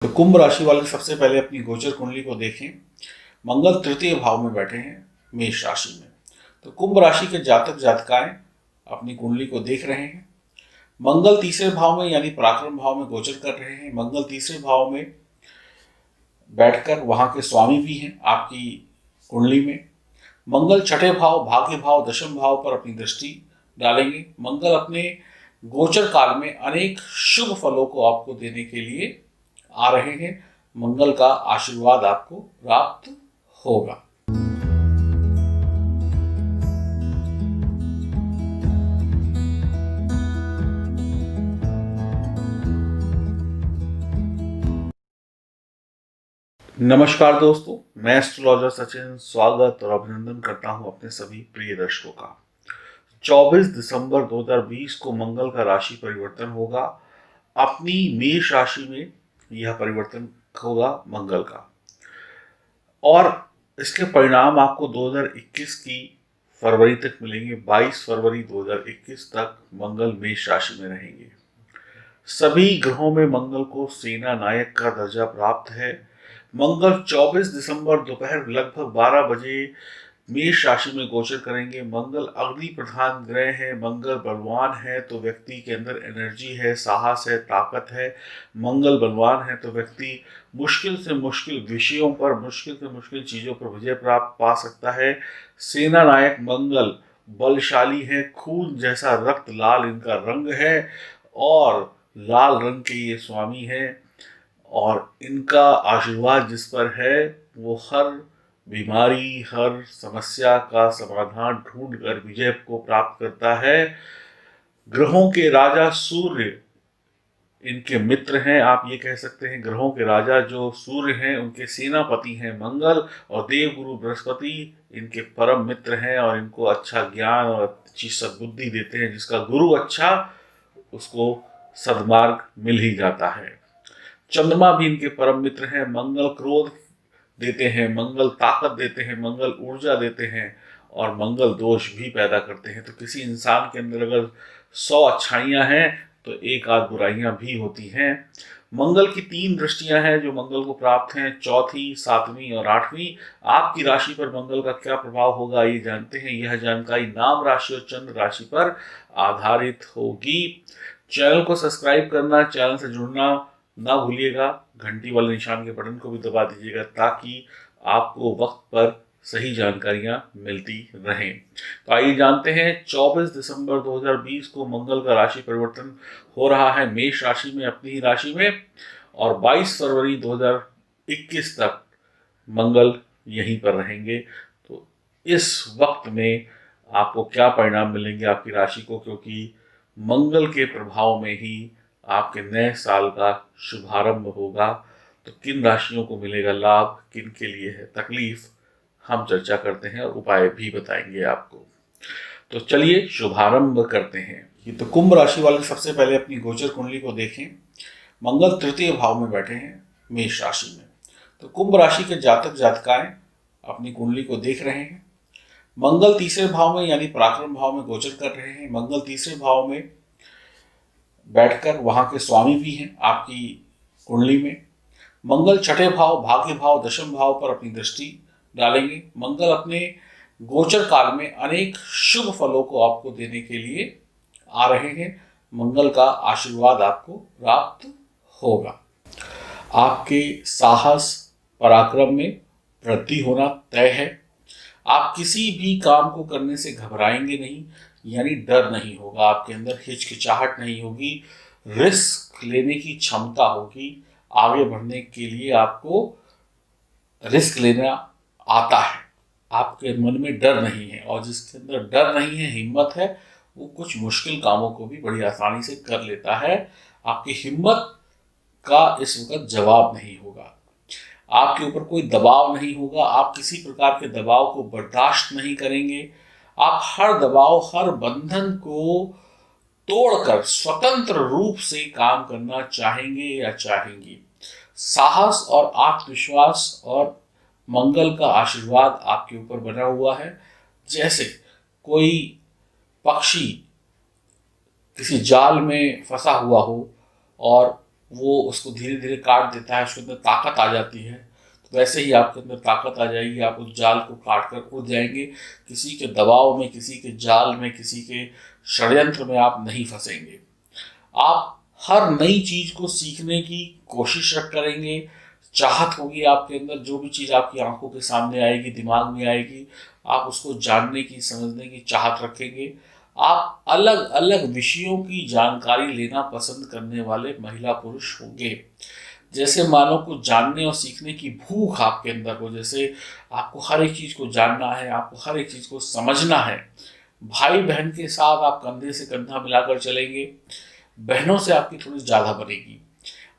तो कुंभ राशि वाले सबसे पहले अपनी गोचर कुंडली को देखें। मंगल तृतीय भाव में बैठे हैं मेष राशि में। तो कुंभ राशि के जातक जातिकाएं अपनी कुंडली को देख रहे हैं। मंगल तीसरे भाव में यानी पराक्रम भाव में गोचर कर रहे हैं। मंगल तीसरे भाव में बैठकर वहां के स्वामी भी हैं आपकी कुंडली में। मंगल छठे भाव, भाग्य भाव, दशम भाव पर अपनी दृष्टि डालेंगे। मंगल अपने गोचर काल में अनेक शुभ फलों को आपको देने के लिए आ रहे हैं। मंगल का आशीर्वाद आपको प्राप्त होगा। नमस्कार दोस्तों, मैं एस्ट्रोलॉजर सचिन स्वागत और अभिनंदन करता हूं अपने सभी प्रिय दर्शकों का। 24 दिसंबर 2020 को मंगल का राशि परिवर्तन होगा। अपनी मेष राशि में यह परिवर्तन होगा मंगल का, और इसके परिणाम आपको 2021 की फरवरी तक मिलेंगे। 22 फरवरी 2021 तक मंगल मेष राशि में रहेंगे। सभी ग्रहों में मंगल को सेना नायक का दर्जा प्राप्त है। मंगल 24 दिसंबर दोपहर लगभग 12 बजे मेष राशि में गोचर करेंगे। मंगल अग्नि प्रधान ग्रह है। मंगल बलवान है तो व्यक्ति के अंदर एनर्जी है, साहस है, ताकत है। मंगल बलवान है तो व्यक्ति मुश्किल से मुश्किल विषयों पर, मुश्किल से मुश्किल चीजों पर विजय प्राप्त पा सकता है। सेना नायक मंगल बलशाली है। खून जैसा रक्त लाल इनका रंग है और लाल रंग के ये स्वामी हैं, और इनका आशीर्वाद जिस पर है वो हर बीमारी, हर समस्या का समाधान ढूंढकर विजय को प्राप्त करता है। ग्रहों के राजा सूर्य इनके मित्र हैं। आप ये कह सकते हैं ग्रहों के राजा जो सूर्य हैं उनके सेनापति हैं मंगल, और देवगुरु बृहस्पति इनके परम मित्र हैं और इनको अच्छा ज्ञान और अच्छी सद्बुद्धि देते हैं। जिसका गुरु अच्छा, उसको सद्मार्ग मिल ही जाता है। चंद्रमा भी इनके परम मित्र हैं। मंगल क्रोध देते हैं, मंगल ताकत देते हैं, मंगल ऊर्जा देते हैं, और मंगल दोष भी पैदा करते हैं। तो किसी इंसान के अंदर अगर 100 अच्छाइयां हैं तो एक आध बुराइयां भी होती हैं। मंगल की 3 दृष्टियां हैं जो मंगल को प्राप्त हैं, चौथी, 7वीं और 8वीं। आपकी राशि पर मंगल का क्या प्रभाव होगा ये जानते हैं। यह जानकारी नाम राशि और चंद्र राशि पर आधारित होगी। चैनल को सब्सक्राइब करना, चैनल से जुड़ना ना भूलिएगा। घंटी वाले निशान के बटन को भी दबा दीजिएगा ताकि आपको वक्त पर सही जानकारियां मिलती रहें। तो आइए जानते हैं 24 दिसंबर 2020 को मंगल का राशि परिवर्तन हो रहा है मेष राशि में, अपनी ही राशि में, और 22 फरवरी 2021 तक मंगल यहीं पर रहेंगे। तो इस वक्त में आपको क्या परिणाम मिलेंगे आपकी राशि को, क्योंकि मंगल के प्रभाव में ही आपके नए साल का शुभारंभ होगा। तो किन राशियों को मिलेगा लाभ, किन के लिए है तकलीफ, हम चर्चा करते हैं और उपाय भी बताएंगे आपको। तो चलिए शुभारंभ करते हैं। ये तो कुंभ राशि वाले सबसे पहले अपनी गोचर कुंडली को देखें। मंगल तृतीय भाव में बैठे हैं मेष राशि में। तो कुंभ राशि के जातक जातिकाएं अपनी कुंडली को देख रहे हैं। मंगल तीसरे भाव में यानी पराक्रम भाव में गोचर कर रहे हैं। मंगल तीसरे भाव में बैठकर वहां के स्वामी भी हैं आपकी कुंडली में। मंगल छठे भाव, भाग्य भाव, दशम भाव पर अपनी दृष्टि डालेंगे। मंगल अपने गोचर काल में अनेक शुभ फलों को आपको देने के लिए आ रहे हैं। मंगल का आशीर्वाद आपको प्राप्त होगा। आपके साहस पराक्रम में वृद्धि होना तय है। आप किसी भी काम को करने से घबराएंगे नहीं, यानी डर नहीं होगा आपके अंदर, हिचकिचाहट नहीं होगी, रिस्क लेने की क्षमता होगी। आगे बढ़ने के लिए आपको रिस्क लेना आता है, आपके मन में डर नहीं है, और जिसके अंदर डर नहीं है, हिम्मत है, वो कुछ मुश्किल कामों को भी बड़ी आसानी से कर लेता है। आपकी हिम्मत का इस वक्त जवाब नहीं होगा। आपके ऊपर कोई दबाव नहीं होगा। आप किसी प्रकार के दबाव को बर्दाश्त नहीं करेंगे। आप हर दबाव, हर बंधन को तोड़कर स्वतंत्र रूप से काम करना चाहेंगे या चाहेंगी। साहस और आत्मविश्वास और मंगल का आशीर्वाद आपके ऊपर बना हुआ है। जैसे कोई पक्षी किसी जाल में फंसा हुआ हो और वो उसको धीरे धीरे काट देता है, उसके अंदर ताकत आ जाती है। तो वैसे ही आपके अंदर ताकत आ जाएगी, आप उस जाल को काट कर उड़ जाएंगे। किसी के दबाव में, किसी के जाल में, किसी के षड्यंत्र में आप नहीं फंसेंगे। आप हर नई चीज को सीखने की कोशिश करेंगे, चाहत होगी आपके अंदर। जो भी चीज आपकी आंखों के सामने आएगी, दिमाग में आएगी, आप उसको जानने की, समझने की चाहत रखेंगे। आप अलग अलग विषयों की जानकारी लेना पसंद करने वाले महिला पुरुष होंगे। जैसे मानो कुछ जानने और सीखने की भूख आपके अंदर हो, जैसे आपको हर एक चीज को जानना है, आपको हर एक चीज को समझना है। भाई बहन के साथ आप कंधे से कंधा मिलाकर चलेंगे, बहनों से आपकी थोड़ी ज़्यादा बनेगी।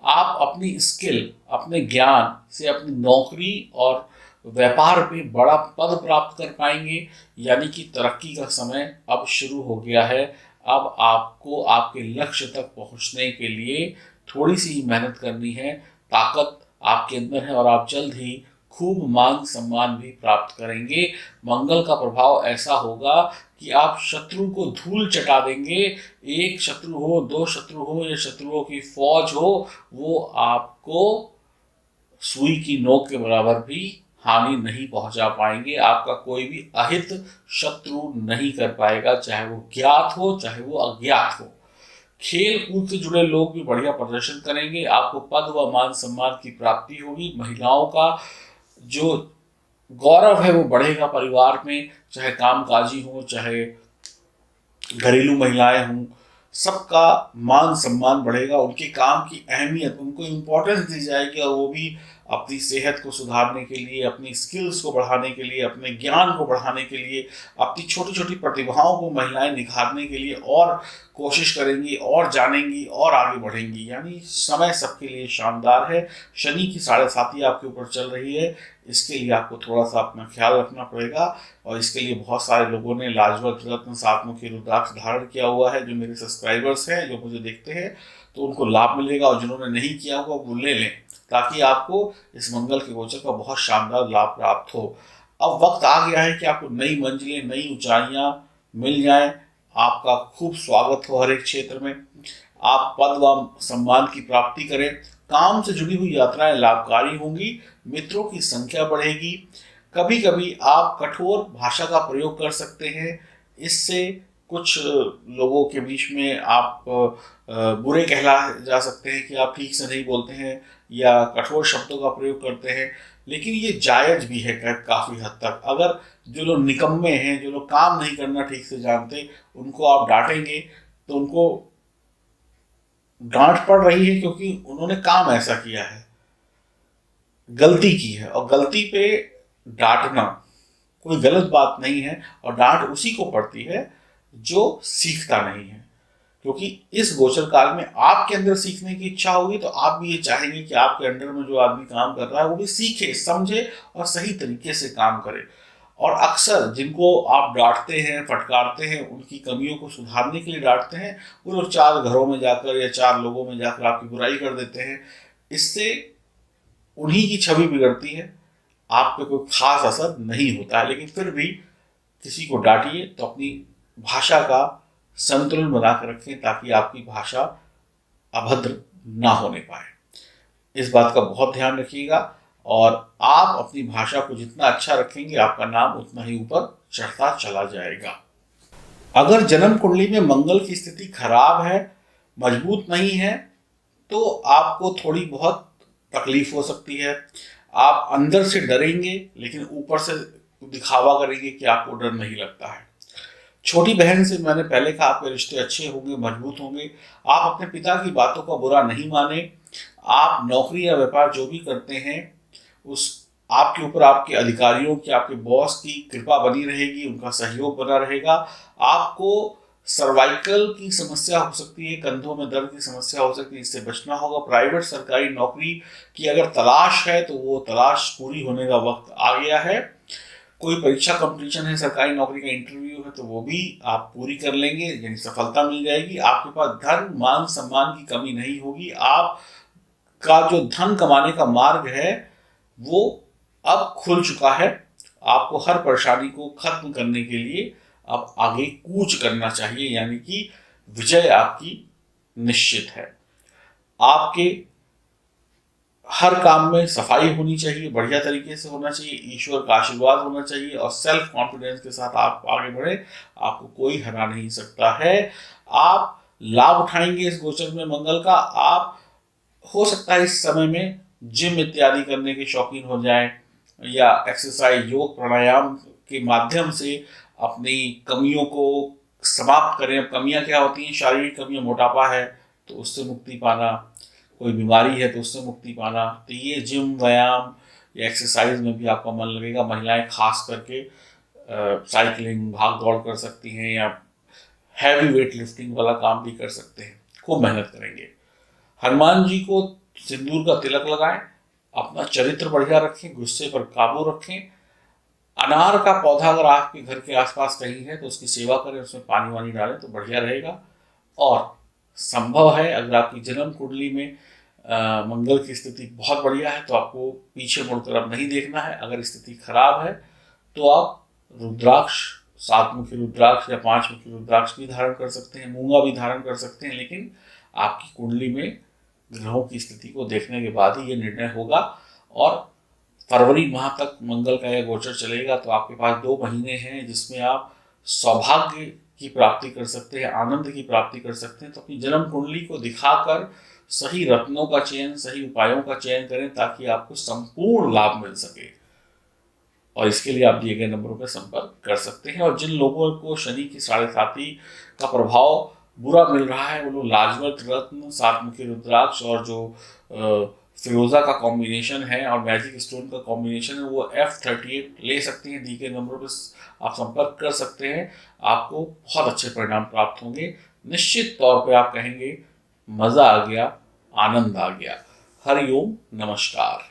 आप अपनी स्किल, अपने ज्ञान से अपनी नौकरी और व्यापार में बड़ा पद प्राप्त कर पाएंगे। यानी कि तरक्की का समय अब शुरू हो गया है। अब आपको आपके लक्ष्य तक पहुंचने के लिए थोड़ी सी ही मेहनत करनी है। ताकत आपके अंदर है और आप जल्द ही खूब मान सम्मान भी प्राप्त करेंगे। मंगल का प्रभाव ऐसा होगा कि आप शत्रु को धूल चटा देंगे। एक शत्रु हो, दो शत्रु हो, या शत्रुओं की फौज हो, वो आपको सुई की नोक के बराबर भी हानि नहीं पहुंचा पाएंगे। आपका कोई भी अहित शत्रु नहीं कर पाएगा, चाहे वो ज्ञात हो चाहे वो अज्ञात हो। खेल कूद से जुड़े लोग भी बढ़िया प्रदर्शन करेंगे। आपको पद व मान सम्मान की प्राप्ति होगी। महिलाओं का जो गौरव है वो बढ़ेगा परिवार में, चाहे कामकाजी हो चाहे घरेलू महिलाएं हों, सबका मान सम्मान बढ़ेगा। उनके काम की अहमियत, उनको इम्पोर्टेंस दी जाएगी, और वो भी अपनी सेहत को सुधारने के लिए, अपनी स्किल्स को बढ़ाने के लिए, अपने ज्ञान को बढ़ाने के लिए, अपनी छोटी छोटी प्रतिभाओं को महिलाएं निखारने के लिए और कोशिश करेंगी, और जानेंगी, और आगे बढ़ेंगी। यानी समय सबके लिए शानदार है। शनि की 7.5 आपके ऊपर चल रही है, इसके लिए आपको थोड़ा सा अपना ख्याल रखना पड़ेगा। और इसके लिए बहुत सारे लोगों ने लाजवत रत्न सातमुखी रुद्राक्ष धारण किया हुआ है। जो मेरे सब्सक्राइबर्स हैं, जो मुझे देखते हैं, तो उनको लाभ मिलेगा, और जिन्होंने नहीं किया हुआ वो ले लें, ताकि आपको इस मंगल के गोचर का बहुत शानदार लाभ प्राप्त हो। अब वक्त आ गया है कि आपको नई मंजिलें, नई ऊंचाइयां मिल जाएं। आपका खूब स्वागत हो हर एक क्षेत्र में। आप पद व सम्मान की प्राप्ति करें। काम से जुड़ी हुई यात्राएं लाभकारी होंगी। मित्रों की संख्या बढ़ेगी। कभी कभी आप कठोर भाषा का प्रयोग कर सकते हैं। इससे कुछ लोगों के बीच में आप बुरे कहला जा सकते हैं कि आप ठीक से नहीं बोलते हैं या कठोर शब्दों का प्रयोग करते हैं। लेकिन ये जायज भी है काफ़ी हद तक। अगर जो लोग निकम्मे हैं, जो लोग काम नहीं करना ठीक से जानते, उनको आप डांटेंगे तो उनको डांट पड़ रही है क्योंकि उन्होंने काम ऐसा किया है, गलती की है। और गलती पे डांटना कोई गलत बात नहीं है, और डांट उसी को पड़ती है जो सीखता नहीं है। क्योंकि इस गोचर काल में आपके अंदर सीखने की इच्छा होगी, तो आप भी ये चाहेंगे कि आपके अंडर में जो आदमी काम कर रहा है वो भी सीखे, समझे और सही तरीके से काम करे। और अक्सर जिनको आप डांटते हैं, फटकारते हैं, उनकी कमियों को सुधारने के लिए डांटते हैं, वो लोग 4 घरों में जाकर या 4 लोगों में जाकर आपकी बुराई कर देते हैं। इससे उन्हीं की छवि बिगड़ती है, आप पे कोई खास असर नहीं होता है। लेकिन फिर भी किसी को डांटिए तो अपनी भाषा का संतुलन बना कर रखें, ताकि आपकी भाषा अभद्र ना होने पाए। इस बात का बहुत ध्यान रखिएगा। और आप अपनी भाषा को जितना अच्छा रखेंगे, आपका नाम उतना ही ऊपर चढ़ता चला जाएगा। अगर जन्म कुंडली में मंगल की स्थिति खराब है, मजबूत नहीं है, तो आपको थोड़ी बहुत तकलीफ हो सकती है। आप अंदर से डरेंगे, लेकिन ऊपर से दिखावा करेंगे कि आपको डर नहीं लगता है। छोटी बहन से मैंने पहले कहा, आपके रिश्ते अच्छे होंगे, मजबूत होंगे। आप अपने पिता की बातों का बुरा नहीं माने। आप नौकरी या व्यापार जो भी करते हैं, उस आपके ऊपर आपके अधिकारियों की, आपके बॉस की कृपा बनी रहेगी, उनका सहयोग बना रहेगा। आपको सर्वाइकल की समस्या हो सकती है, कंधों में दर्द की समस्या हो सकती है, इससे बचना होगा। प्राइवेट सरकारी नौकरी की अगर तलाश है, तो वो तलाश पूरी होने का वक्त आ गया है। कोई परीक्षा कंपटीशन है, सरकारी नौकरी का इंटरव्यू है, तो वो भी आप पूरी कर लेंगे, यानी सफलता मिल जाएगी। आपके पास धन मान सम्मान की कमी नहीं होगी। आप का जो धन कमाने का मार्ग है वो अब खुल चुका है। आपको हर परेशानी को खत्म करने के लिए अब आगे कूच करना चाहिए, यानी कि विजय आपकी निश्चित है। आपके हर काम में सफाई होनी चाहिए, बढ़िया तरीके से होना चाहिए, ईश्वर का आशीर्वाद होना चाहिए और सेल्फ कॉन्फिडेंस के साथ आप आगे बढ़े। आपको कोई हरा नहीं सकता है। आप लाभ उठाएंगे इस गोचर में मंगल का। आप हो सकता है इस समय में जिम इत्यादि करने के शौकीन हो जाएं या एक्सरसाइज योग प्राणायाम के माध्यम से अपनी कमियों को समाप्त करें। कमियां क्या होती हैं? शारीरिक कमियां, मोटापा है तो उससे मुक्ति पाना, कोई बीमारी है तो उससे मुक्ति पाना। तो ये जिम व्यायाम या एक्सरसाइज में भी आपका मन लगेगा। महिलाएं खास करके साइकिलिंग भाग दौड़ कर सकती हैं या हैवी वेट लिफ्टिंग वाला काम भी कर सकते हैं। खूब मेहनत करेंगे। हनुमान जी को सिंदूर का तिलक लगाएं, अपना चरित्र बढ़िया रखें, गुस्से पर काबू रखें। अनार का पौधा अगर आपके घर के आसपास कहीं है तो उसकी सेवा करें, उसमें पानी वानी डालें तो बढ़िया रहेगा। और संभव है अगर आपकी जन्म कुंडली में मंगल की स्थिति बहुत बढ़िया है तो आपको पीछे मुड़कर अब नहीं देखना है। अगर स्थिति खराब है तो आप रुद्राक्ष, 7 मुखी रुद्राक्ष या 5 मुखी रुद्राक्ष भी धारण कर सकते हैं, मूंगा भी धारण कर सकते हैं। लेकिन आपकी कुंडली में ग्रहों की स्थिति को देखने के बाद ही ये निर्णय होगा। और फरवरी माह तक मंगल का यह गोचर चलेगा तो आपके पास 2 महीने हैं जिसमें आप सौभाग्य की प्राप्ति कर सकते हैं, आनंद की प्राप्ति कर सकते हैं। तो अपनी जन्म कुंडली को दिखाकर सही रत्नों का चयन, सही उपायों का चयन करें ताकि आपको संपूर्ण लाभ मिल सके। और इसके लिए आप दिए गए नंबरों पर संपर्क कर सकते हैं। और जिन लोगों को शनि की 7.5 का प्रभाव बुरा मिल रहा है वो लोग लाजवत रत्न, 7 मुखी रुद्राक्ष और जो फिरोजा का कॉम्बिनेशन है और मैजिक स्टोन का कॉम्बिनेशन है वो F38 ले सकते हैं। दी गए नंबरों पर आप संपर्क कर सकते हैं। आपको बहुत अच्छे परिणाम प्राप्त होंगे। निश्चित तौर पे आप कहेंगे मजा आ गया, आनंद आ गया। हरिओम, नमस्कार।